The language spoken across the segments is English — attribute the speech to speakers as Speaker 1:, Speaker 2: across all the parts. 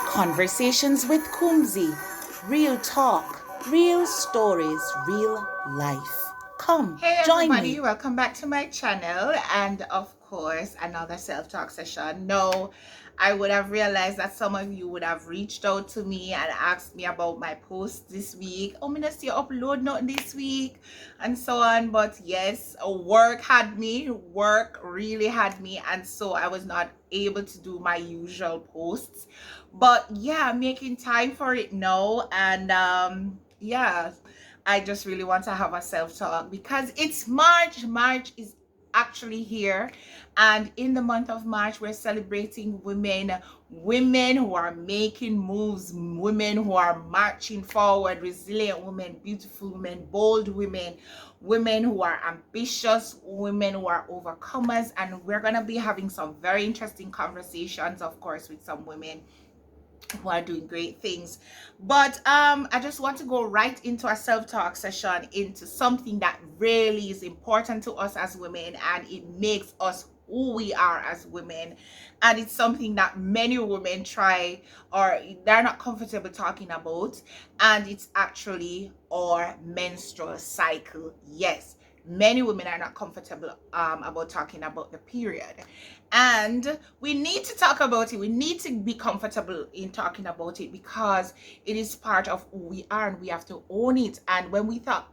Speaker 1: Conversations with Kumzi. Real talk, real stories, real life. Come,
Speaker 2: Hey
Speaker 1: join
Speaker 2: everybody,
Speaker 1: me.
Speaker 2: welcome back to my channel and of course another self-talk session. No, I would have realized that some of you would have reached out to me and asked me about my post this week. Oh, me not see you upload nothing this week and so on. But yes, work really had me, and so I was not able to do my usual posts. But yeah, I'm making time for it now, and yeah, I just really want to have a self-talk because it's March. March is actually here, and in the month of March we're celebrating women who are making moves, women who are marching forward, resilient women, beautiful women, bold women, women who are ambitious, women who are overcomers. And we're going to be having some very interesting conversations, of course, with some women who are doing great things. But I just want to go right into a self-talk session, into something that really is important to us as women, and it makes us who we are as women. And it's something that many women try, or they're not comfortable talking about, and it's actually our menstrual cycle. Yes, many women are not comfortable about talking about the period, and we need to talk about it. We need to be comfortable in talking about it because it is part of who we are, and we have to own it. And when we have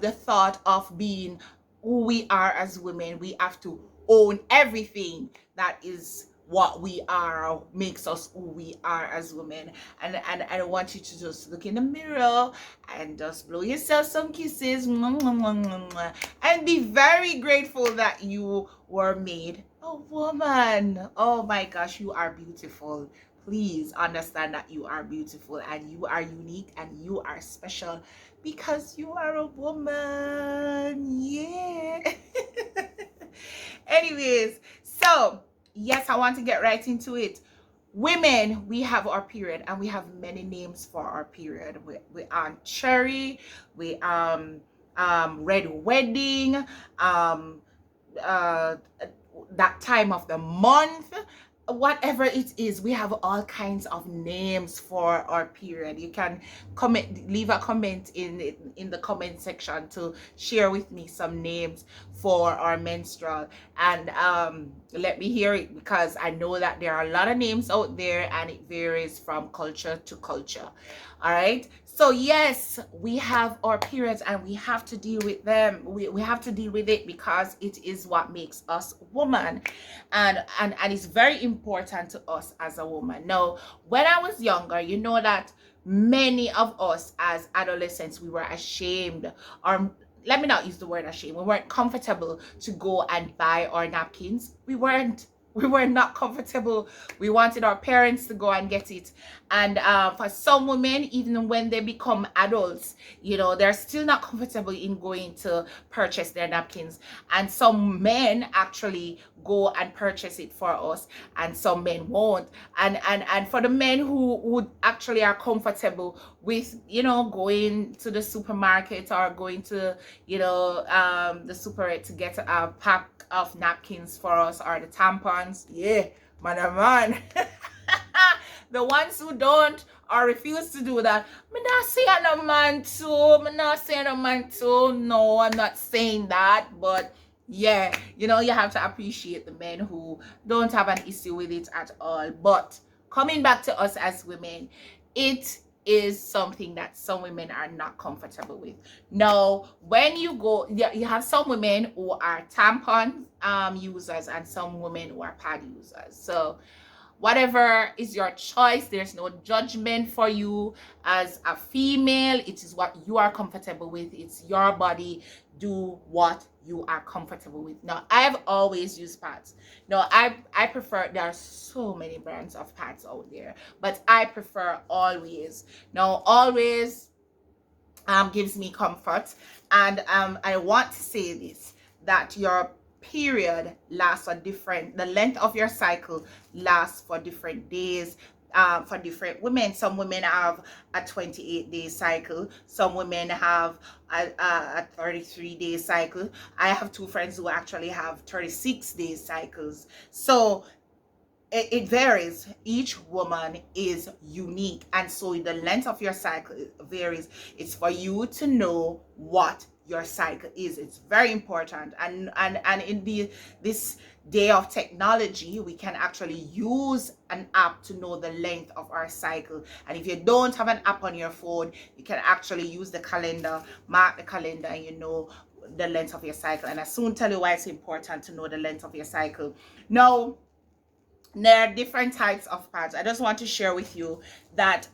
Speaker 2: the thought of being who we are as women, we have to own everything that is what we are, or makes us who we are as women. And I want you to just look in the mirror and just blow yourself some kisses, and be very grateful that you were made a woman. Oh my gosh, you are beautiful. Please understand that you are beautiful, and you are unique, and you are special because you are a woman. Yeah. Anyways, so yes, I want to get right into it. Women, we have our period, and we have many names for our period. We cherry, we red wedding, um uh that time of the month, whatever it is. We have all kinds of names for our period. You can leave a comment in the comment section to share with me some names for our menstrual, and let me hear it, because I know that there are a lot of names out there, and it varies from culture to culture. All right, so yes, we have our periods, and we have to deal with them. We have to deal with it because it is what makes us woman, and it's very important to us as a woman. Now, when I was younger, you know that many of us as adolescents, we were ashamed, or let me not use the word ashamed, we weren't comfortable to go and buy our napkins. We were not comfortable. We wanted our parents to go and get it. And for some women, even when they become adults, they're still not comfortable in going to purchase their napkins. And some men actually go and purchase it for us, and some men won't. And for the men who would actually are comfortable with going to the supermarket, or going to the super to get a pack of napkins for us, or the tampons, yeah, man. The ones who don't or refuse to do that, me not saying a man too. Me not saying a man too. No, I'm not saying that. But yeah, you have to appreciate the men who don't have an issue with it at all. But coming back to us as women, it is something that some women are not comfortable with. Now, when you go, you have some women who are tampon users, and some women who are pad users. So whatever is your choice, there's no judgment for you as a female. It is what you are comfortable with. It's your body. Do what you are comfortable with. Now, I've always used pads. No, I prefer, there are so many brands of pads out there, but I prefer always. Now, always gives me comfort. And I want to say this, that your period lasts the length of your cycle lasts for different days, for different women. Some women have a 28-day cycle. Some women have a 33-day cycle. I have two friends who actually have 36-day cycles. So it varies. Each woman is unique, and so the length of your cycle varies. It's for you to know what your cycle is. It's very important. And in this day of technology, we can actually use an app to know the length of our cycle. And if you don't have an app on your phone, you can actually use the calendar, mark the calendar, and you know the length of your cycle. And I soon tell you why it's important to know the length of your cycle. Now, there are different types of pads. I just want to share with you that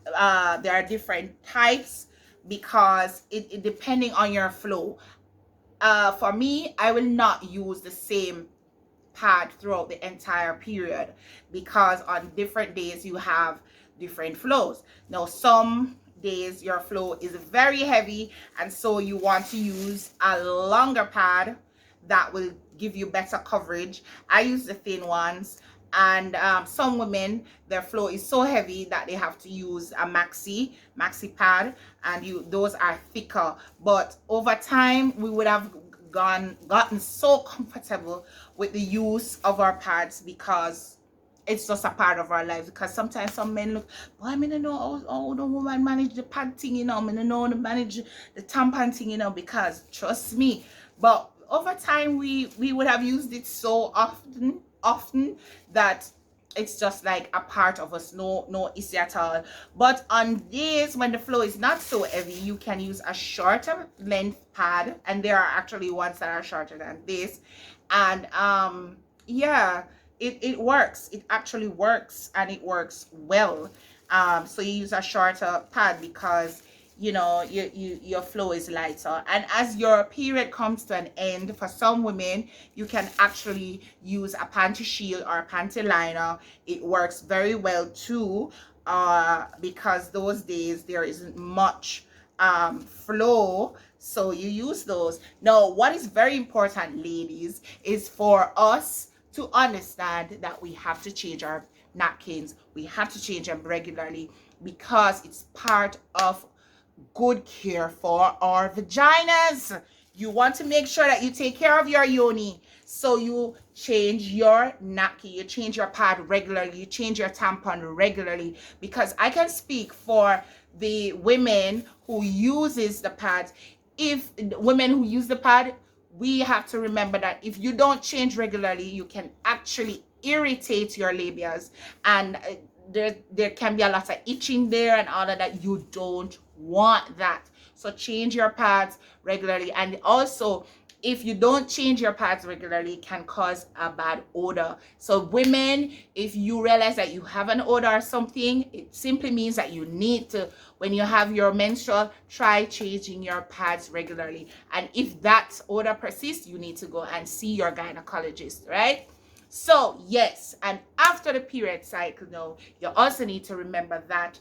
Speaker 2: there are different types, because it depending on your flow. For me, I will not use the same pad throughout the entire period, because on different days you have different flows. Now, some days your flow is very heavy, and so you want to use a longer pad that will give you better coverage. I use the thin ones. And some women, their flow is so heavy that they have to use a maxi pad, and those are thicker. But over time, we would have gotten so comfortable with the use of our pads, because it's just a part of our lives. Because sometimes some men look, boy, I mean, I know how the woman manage the pad thing, I mean, I know how to manage the tampon thing, because trust me. But over time, we would have used it so often that it's just like a part of us. No issue at all. But on days when the flow is not so heavy, you can use a shorter length pad, and there are actually ones that are shorter than this. And yeah, it works. It actually works, and it works well. So you use a shorter pad because your flow is lighter. And as your period comes to an end, for some women, you can actually use a panty shield or a panty liner. It works very well too, because those days there isn't much flow, so you use those. Now, what is very important, ladies, is for us to understand that we have to change our napkins. We have to change them regularly, because it's part of good care for our vaginas. You want to make sure that you take care of your yoni. So you change your napkin, you change your pad regularly, you change your tampon regularly. Because I can speak for the women who uses the pad. If women who use the pad, we have to remember that if you don't change regularly, you can actually irritate your labias, and there can be a lot of itching there and all of that. You don't want that. So change your pads regularly. And also, if you don't change your pads regularly, it can cause a bad odor. So women, if you realize that you have an odor or something, it simply means that you need to, when you have your menstrual, try changing your pads regularly. And if that odor persists, you need to go and see your gynecologist, right? So yes, and after the period cycle, now you also need to remember that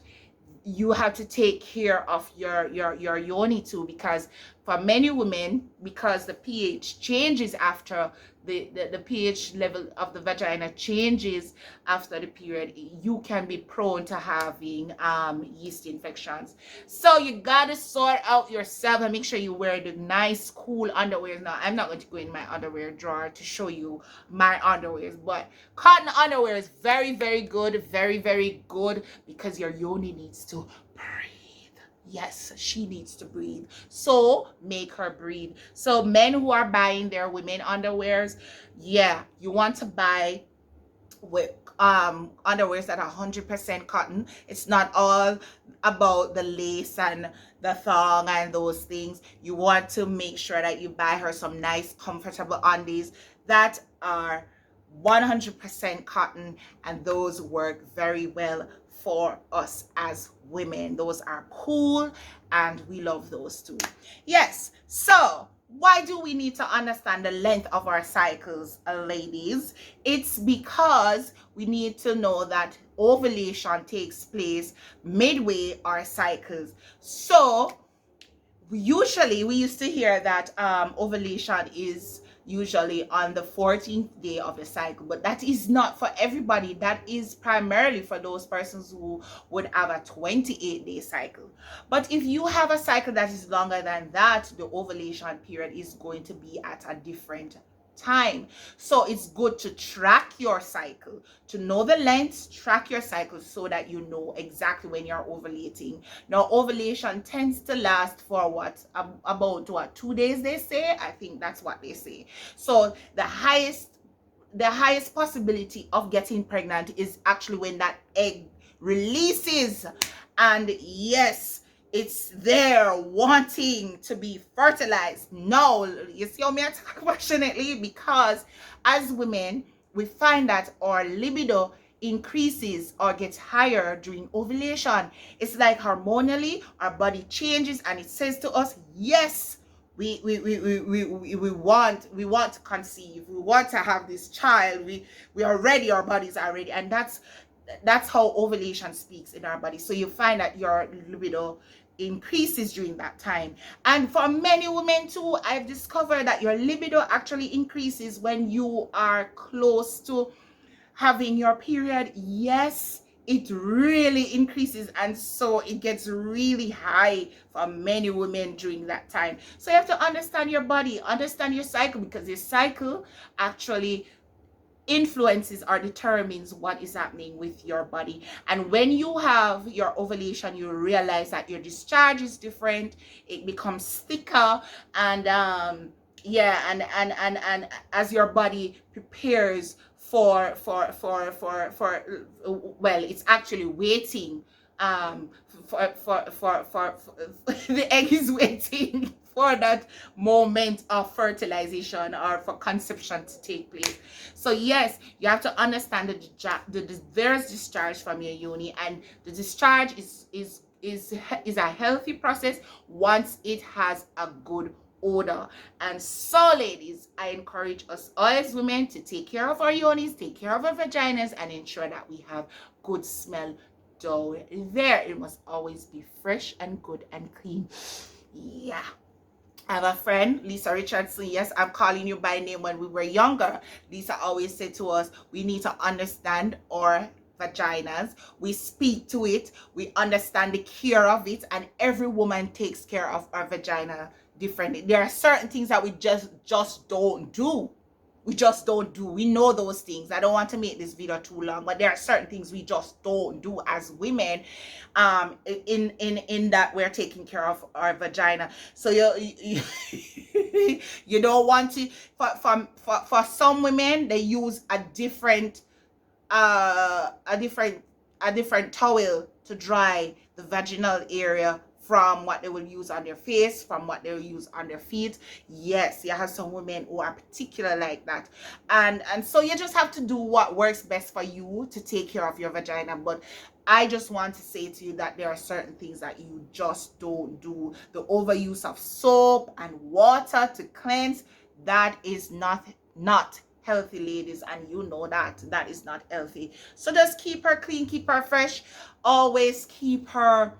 Speaker 2: you have to take care of your yoni too, because for many women, because the pH changes after the pH level of the vagina changes after the period, you can be prone to having yeast infections. So you gotta sort out yourself and make sure you wear the nice cool underwear. Now, I'm not going to go in my underwear drawer to show you my underwears, but cotton underwear is very, very good, very, very good, because your yoni needs to breathe. Yes, she needs to breathe. So make her breathe. So men who are buying their women underwears, yeah, you want to buy with underwears that are 100% cotton. It's not all about the lace and the thong and those things. You want to make sure that you buy her some nice comfortable undies that are 100% cotton, and those work very well for us as women. Those are cool, and we love those too. Yes, so why do we need to understand the length of our cycles, ladies? It's because we need to know that ovulation takes place midway our cycles. So usually we used to hear that ovulation is usually on the 14th day of the cycle, but that is not for everybody. That is primarily for those persons who would have a 28-day cycle. But if you have a cycle that is longer than that, the ovulation period is going to be at a different time. So it's good to track your cycle, to know the lengths, track your cycle so that you know exactly when you're ovulating. Now, ovulation tends to last for about what, 2 days, they say. I think that's what they say. So the highest possibility of getting pregnant is actually when that egg releases, and yes, it's there wanting to be fertilized. No, you see how me attack passionately, because as women, we find that our libido increases or gets higher during ovulation. It's like hormonally our body changes and it says to us, yes, we want to conceive, we want to have this child, we are ready, our bodies are ready. And that's how ovulation speaks in our body. So you find that your libido increases during that time. And for many women too, I've discovered that your libido actually increases when you are close to having your period. Yes, it really increases, and so it gets really high for many women during that time. So you have to understand your body, understand your cycle, because your cycle actually influences or determines what is happening with your body. And when you have your ovulation, you realize that your discharge is different, it becomes thicker, and yeah, and as your body prepares well, it's actually waiting, for the egg is waiting for that moment of fertilization or for conception to take place. So yes, you have to understand there's discharge from your yoni, and the discharge is a healthy process once it has a good odor. And so ladies, I encourage us all as women to take care of our yonis, take care of our vaginas, and ensure that we have good smell down there. It must always be fresh and good and clean. Yeah. I have a friend, Lisa Richardson. Yes, I'm calling you by name. When we were younger, Lisa always said to us, we need to understand our vaginas. We speak to it. We understand the care of it. And every woman takes care of our vagina differently. There are certain things that we just don't do. We just don't do. We know those things. I don't want to make this video too long, but there are certain things we just don't do as women, in that we're taking care of our vagina. So you you don't want to, for some women, they use a different a different towel to dry the vaginal area from what they will use on their face, from what they will use on their feet. Yes, you have some women who are particular like that, and so you just have to do what works best for you to take care of your vagina. But I just want to say to you that there are certain things that you just don't do. The overuse of soap and water to cleanse, that is not healthy, ladies, and you know that is not healthy. So just keep her clean, keep her fresh, always keep her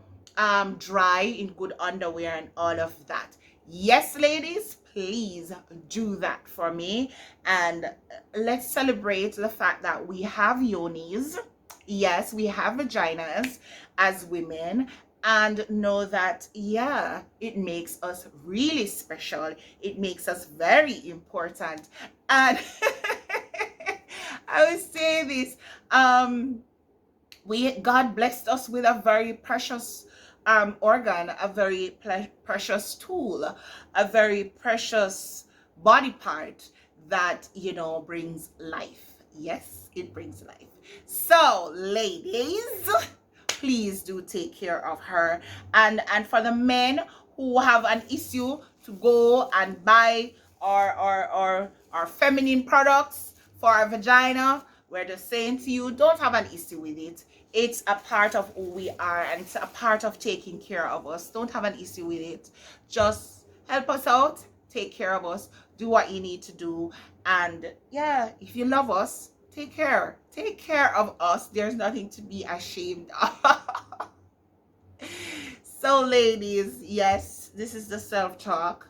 Speaker 2: dry in good underwear and all of that. Yes, ladies, please do that for me. And let's celebrate the fact that we have yonis. Yes, we have vaginas as women, and know that, yeah, it makes us really special. It makes us very important. And I would say this, God blessed us with a very precious organ, a very precious tool, a very precious body part that, brings life. Yes, it brings life. So ladies, please do take care of her. And for the men who have an issue to go and buy our feminine products for our vagina, we're just saying to you, don't have an issue with it. It's a part of who we are, and it's a part of taking care of us. Don't have an issue with it. Just help us out, take care of us, do what you need to do. And yeah, if you love us, take care of us. There's nothing to be ashamed of. So ladies, yes, this is the self-talk.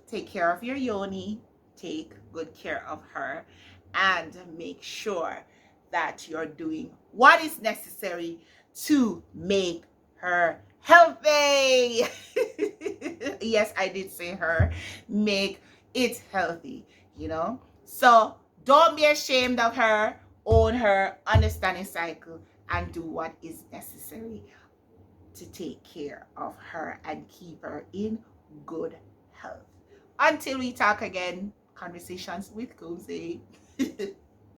Speaker 2: Take care of your yoni, take good care of her, and make sure that you're doing what is necessary to make her healthy. Yes, I did say her. Make it healthy, So don't be ashamed of her, own her, understand her cycle, and do what is necessary to take care of her and keep her in good health. Until we talk again, conversations with Cozy.